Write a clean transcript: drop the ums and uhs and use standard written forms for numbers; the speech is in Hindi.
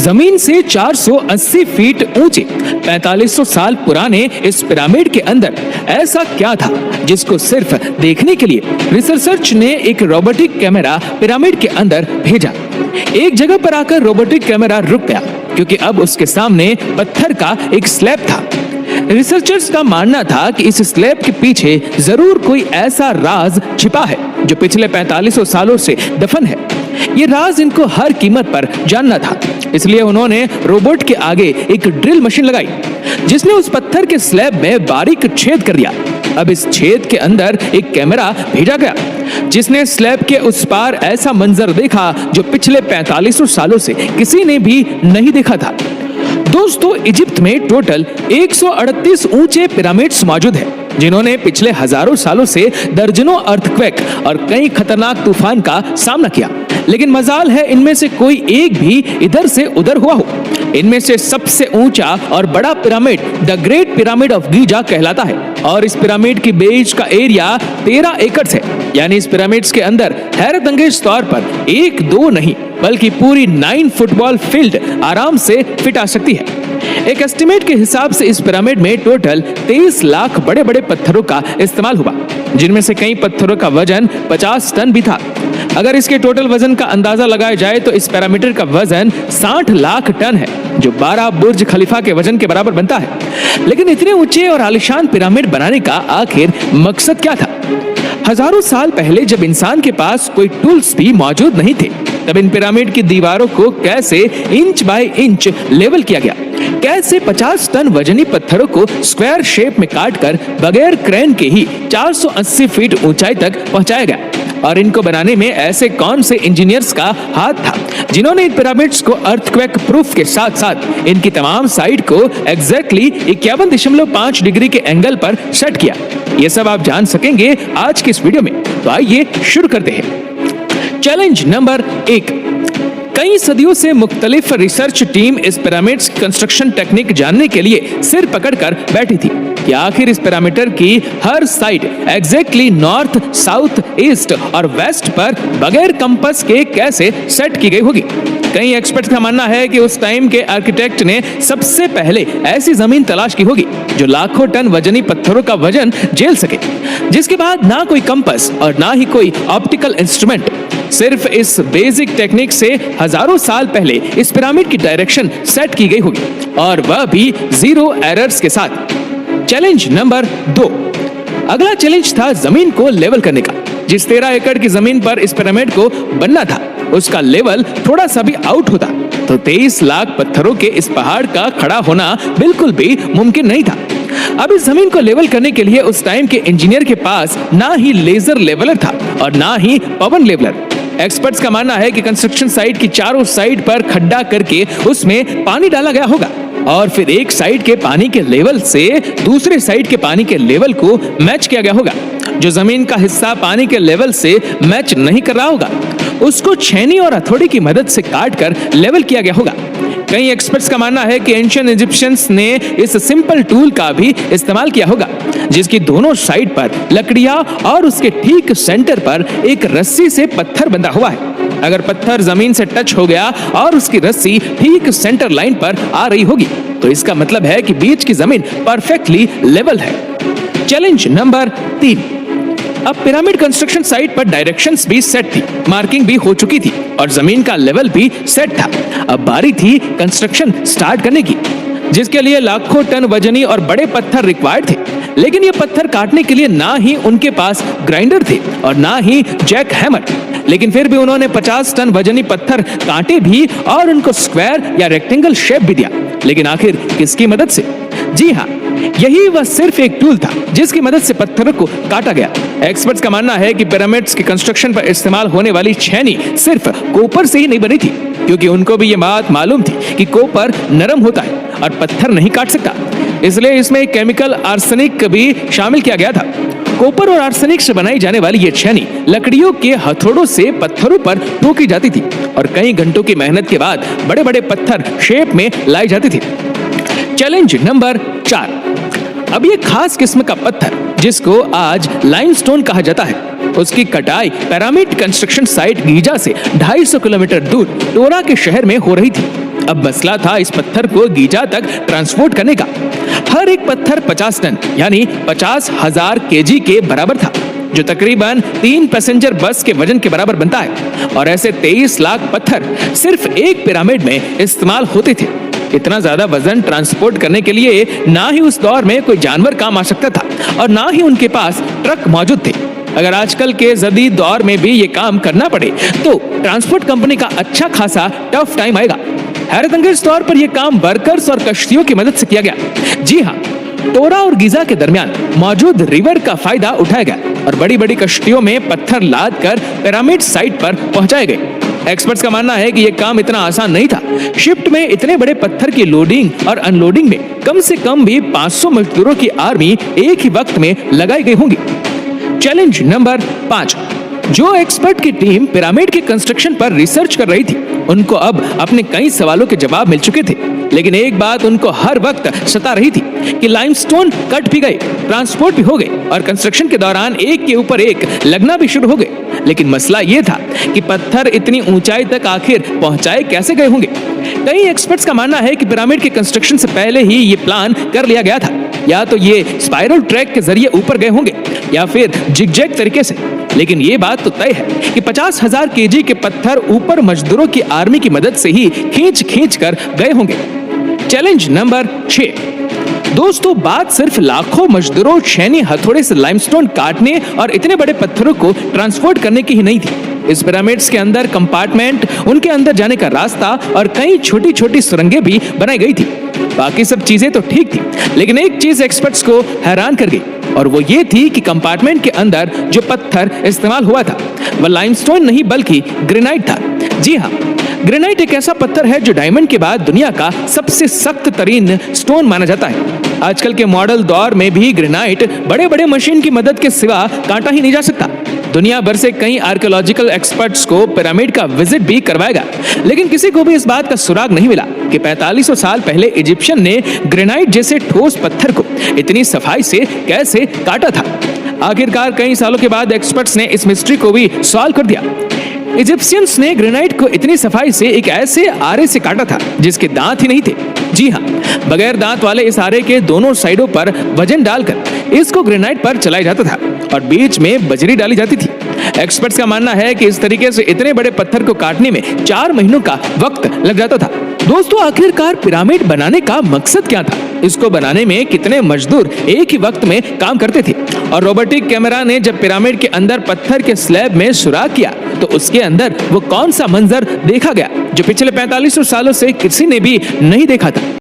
जमीन से 480 फीट ऊंचे 4500 साल पुराने इस पिरामिड के अंदर ऐसा क्या था जिसको सिर्फ देखने के लिए रिसर्चर्स ने एक रोबोटिक कैमरा पिरामिड के अंदर भेजा। एक जगह पर आकर रोबोटिक कैमरा रुक गया क्योंकि अब उसके सामने पत्थर का एक स्लैब था। रिसर्चर्स का मानना था कि इस स्लैब के पीछे जरूर कोई ऐसा राज छिपा है जो पिछले 4500 सालों से दफन है। ये राज इनको हर कीमत पर जानना था, इसलिए उन्होंने रोबोट के आगे एक ड्रिल मशीन लगाई जिसने उस पत्थर के स्लैब में बारीक छेद कर दिया। अब इस छेद के अंदर एक कैमरा भेजा गया जिसने स्लैब के उस पार ऐसा मंजर देखा जो पिछले 4500 सालों से किसी ने भी नहीं देखा था। दोस्तों, इजिप्ट में टोटल 138 ऊंचे पिरामिड्स मौजूद हैं, जिन्होंने पिछले हजारों सालों से दर्जनों अर्थक्वेक और कई खतरनाक तूफान का सामना किया, लेकिन मजाल है इनमें से कोई एक भी इधर से उधर हुआ हो। इनमें से सबसे ऊंचा और बड़ा pyramid the great pyramid of Giza कहलाता है और इस पिरामिड की बेस का एरिया 13 एकड़ है। यानी इस पिरामिड्स के अंदर हैरतअंगेज तौर पर एक दो नहीं बल्कि पूरी 9 फुटबॉल फील्ड आराम से फिट आ सकती है। एक एस्टिमेट के हिसाब से इस पिरामिड में टोटल 23 लाख बड़े बड़े पत्थरों का इस्तेमाल हुआ, जिनमें से कई पत्थरों का वजन 50 टन भी था। अगर इसके टोटल वजन का अंदाजा लगाया जाए तो इस पिरामिड का वजन 60 लाख टन है, जो 12 बुर्ज खलीफा के वजन के बराबर बनता है। लेकिन इतने ऊंचे और आलीशान पिरामिड बनाने का आखिर मकसद क्या था? हजारों साल पहले जब इंसान के पास कोई टूल्स भी मौजूद नहीं थे, तब इन पिरामिड की दीवारों को कैसे इंच बाय इंच लेवल किया गया, कैसे 50 टन वजनी पत्थरों को स्क्वायर शेप में काटकर बगैर क्रेन के ही 480 फीट ऊंचाई तक पहुंचाया गया। और इनको बनाने में ऐसे कौन से इंजीनियर्स का हाथ था जिन्होंने इन पिरामिड्स को अर्थक्वेक प्रूफ के साथ साथ इनकी तमाम साइड को एग्जैक्टली 51.5 डिग्री के एंगल पर सेट किया। ये सब आप जान सकेंगे आज के इस वीडियो में, तो आइए शुरू करते हैं। Challenge number 1। कई सदियों से मुख्तलिफ रिसर्च टीम इस पिरामिड्स कंस्ट्रक्शन टेक्निक जानने के लिए सिर पकड़कर बैठी थी कि आखिर इस पिरामिड की हर side exactly north, south, east और वेस्ट पर बगैर कंपास के कैसे सेट की गई होगी। कई एक्सपर्ट्स का मानना है कि उस टाइम के आर्किटेक्ट ने सबसे पहले ऐसी जमीन तलाश की होगी जो लाखों टन वजनी पत्थरों का वजन झेल सके, जिसके बाद ना कोई कंपास और ना ही कोई ऑप्टिकल इंस्ट्रूमेंट। सिर्फ इस बेसिक टेक्निक से हजारों साल पहले इस पिरामिड की डायरेक्शन सेट की गई होगी, और वह भी 0 एरर्स के साथ। Challenge number 2। अगला चैलेंज था जमीन को लेवल करने का। जिस 13 एकड़ की जमीन पर इस पिरामिड को बनना था, उसका लेवल थोड़ा सा भी आउट होता तो 23 लाख पत्थरों के इस पहाड़ का खड़ा होना बिल्कुल भी मुमकिन नहीं था। अब इस जमीन को लेवल करने के लिए उस टाइम के इंजीनियर के पास ना ही लेजर लेवलर था और ना ही पवन लेवलर। एक्सपर्ट्स का मानना है कि कंस्ट्रक्शन साइट की चारों साइड पर खड्डा करके उसमें पानी डाला गया होगा और फिर एक साइड के पानी के लेवल से दूसरे साइड के पानी के लेवल को मैच किया गया होगा। जो जमीन का हिस्सा पानी के लेवल से मैच नहीं कर रहा होगा, उसको छेनी और हथौड़ी की मदद से काट कर लेवल किया गया होगा। कई एक्सपर्ट्स का मानना है कि एंशिएंट इजिप्शियंस ने इस सिंपल टूल का भी इस्तेमाल किया होगा, जिसकी दोनों साइड पर लकड़ियां और उसके ठीक सेंटर पर एक रस्सी से पत्थर बंधा हुआ है। अगर पत्थर जमीन से टच हो गया और उसकी रस्सी ठीक सेंटर लाइन पर आ रही होगी, तो इसका मतलब है कि बीच की जमीन परफेक्टली लेवल है। Challenge number 3। अब पिरामिड कंस्ट्रक्शन साइट पर डायरेक्शंस भी सेट थी, मार्किंग भी हो चुकी थी और जमीन का लेवल भी सेट था। अब बारी थी कंस्ट्रक्शन स्टार्ट करने की, जिसके लिए लाखों टन वजनी और बड़े पत्थर रिक्वायर्ड थे। लेकिन ये पत्थर काटने के लिए ना ही उनके पास ग्राइंडर थे और ना ही जैक हैमर। लेकिन फिर भी उन्होंने 50 टन वजनी पत्थर काटे भी और उनको स्क्वायर या रेक्टेंगल शेप भी दिया। लेकिन आखिर किसकी मदद से? जी हाँ, यही वह सिर्फ एक टूल था जिसकी मदद से पत्थरों को काटा गया। एक्सपर्ट्स का मानना है कि पिरामिड्स की कंस्ट्रक्शन पर इस्तेमाल होने वाली छेनी सिर्फ कॉपर से ही नहीं बनी थी, क्योंकि उनको भी ये बात मालूम थी कि कॉपर नरम होता है और पत्थर नहीं काट सकता। इसलिए इसमें एक केमिकल आर्सेनिक भी शामिल किया गया था। कॉपर और आर्सेनिक से बनाई जाने वाली ये छेनी लकड़ियों के हथौड़ों से पत्थरों पर ठोकी जाती थी और कई घंटों की मेहनत के बाद बड़े बड़े पत्थर शेप में लाई जाती थी। Challenge number 4। अब ये खास किस्म का पत्थर, जिसको आज लाइमस्टोन कहा जाता है, उसकी कटाई पिरामिड कंस्ट्रक्शन साइट गीजा से 250 किलोमीटर दूर टोरा के शहर में हो रही थी। अब मसला था इस पत्थर को गीजा तक ट्रांसपोर्ट करने का। हर एक पत्थर 50 टन यानी 50,000 केजी के बराबर था, जो तकरीबन 3 पैसेंजर बस के वजन के बराबर बनता है। और ऐसे 23 लाख पत्थर सिर्फ एक पिरामिड में इस्तेमाल होते थे। इतना ज्यादा वजन ट्रांसपोर्ट करने के लिए ना ही उस दौर में कोई जानवर काम आ सकता था और ना ही उनके पास ट्रक मौजूद थे। अगर आजकल के जदीद दौर में भी ये काम करना पड़े तो ट्रांसपोर्ट कंपनी का अच्छा खासा टफ टाइम आएगा। हैरतअंगेज तौर पर यह काम वर्कर्स और कश्तियों की मदद से किया गया। जी हाँ, टोरा और गीजा के दरमियान मौजूद रिवर का फायदा उठाया गया और बड़ी बड़ी कश्तियों में पत्थर लाद कर पिरामिड साइट पर पहुंचाए गए। एक्सपर्ट्स का मानना है कि यह काम इतना आसान नहीं था। शिफ्ट में इतने बड़े पत्थर की लोडिंग और अनलोडिंग में कम से कम भी 500 मजदूरों की आर्मी एक ही वक्त में लगाई गई होंगी। Challenge number 5। जो एक्सपर्ट की टीम पिरामिड के कंस्ट्रक्शन पर रिसर्च कर रही थी, उनको अब अपने कई सवालों के जवाब मिल चुके थे। लेकिन एक बात उनको हर वक्त सता रही थी कि लाइमस्टोन कट भी गए, ट्रांसपोर्ट भी हो गए और कंस्ट्रक्शन के दौरान एक के ऊपर एक लगना भी शुरू हो गए। लेकिन मसला यह था कि पत्थर इतनी ऊंचाई तक आखिर पहुंचाए कैसे गए होंगे। कई एक्सपर्ट्स का मानना है कि पिरामिड के कंस्ट्रक्शन से पहले ही ये प्लान कर लिया गया था। या तो ये स्पाइरल ट्रैक के जरिए ऊपर गए होंगे या फिर जिगजैग तरीके से। लेकिन ये बात तो तय है कि 50,000 केजी के पत्थर ऊपर मजदूरों की आर्मी की मदद से ही खींच कर गए होंगे। Challenge number 6। दोस्तों, बात सिर्फ लाखों मजदूरों छेनी हथौड़े से लाइमस्टोन काटने और इतने बड़े पत्थरों को ट्रांसपोर्ट करने की ही नहीं थी। इस पिरामिड्स के अंदर कंपार्टमेंट, उनके अंदर जाने का रास्ता और कई छोटी छोटी सुरंगें भी बनाई गई थी। बाकी सब चीजें तो ठीक थी, लेकिन एक चीज एक्सपर्ट्स को हैरान कर गई और वो ये थी कि कंपार्टमेंट के अंदर जो पत्थर इस्तेमाल हुआ था वह लाइमस्टोन नहीं बल्कि ग्रेनाइट था। जी हाँ, ग्रेनाइट एक ऐसा पत्थर है जो डायमंड के बाद दुनिया का सबसे सख्त तरीन स्टोन माना जाता है। आजकल के मॉडल दौर में भी ग्रेनाइट बड़े बड़े मशीन की मदद के सिवा काटा ही नहीं जा सकता। दुनिया भर से कई आर्कियोलॉजिकल एक्सपर्ट्स को पिरामिड का विजिट भी करवाएगा, लेकिन किसी को भी इस बात का सुराग नहीं मिला कि 4500 साल पहले इजिप्शियन ने ग्रेनाइट जैसे ठोस पत्थर को इतनी सफाई से कैसे काटा था। आखिरकार कई सालों के बाद एक्सपर्ट्स ने इस मिस्ट्री को भी सॉल्व कर दिया। इजिप्शियंस ने ग्रेनाइट को इतनी सफाई से एक ऐसे आरे से काटा था जिसके दांत ही नहीं थे। जी हाँ, बगैर दांत वाले इस आरे के दोनों साइडों पर वजन डालकर इसको ग्रेनाइट पर चलाया जाता था और बीच में बजरी डाली जाती थी। एक्सपर्ट्स का मानना है कि इस तरीके से इतने बड़े पत्थर को काटने में 4 महीनों का वक्त लग जाता था। दोस्तों, आखिरकार पिरामिड बनाने का मकसद क्या था? इसको बनाने में कितने मजदूर एक ही वक्त में काम करते थे? और रोबोटिक कैमरा ने जब पिरामिड के अंदर पत्थर के स्लैब में सुराख किया तो उसके अंदर वो कौन सा मंजर देखा गया जो पिछले 4500 सालों से किसी ने भी नहीं देखा था?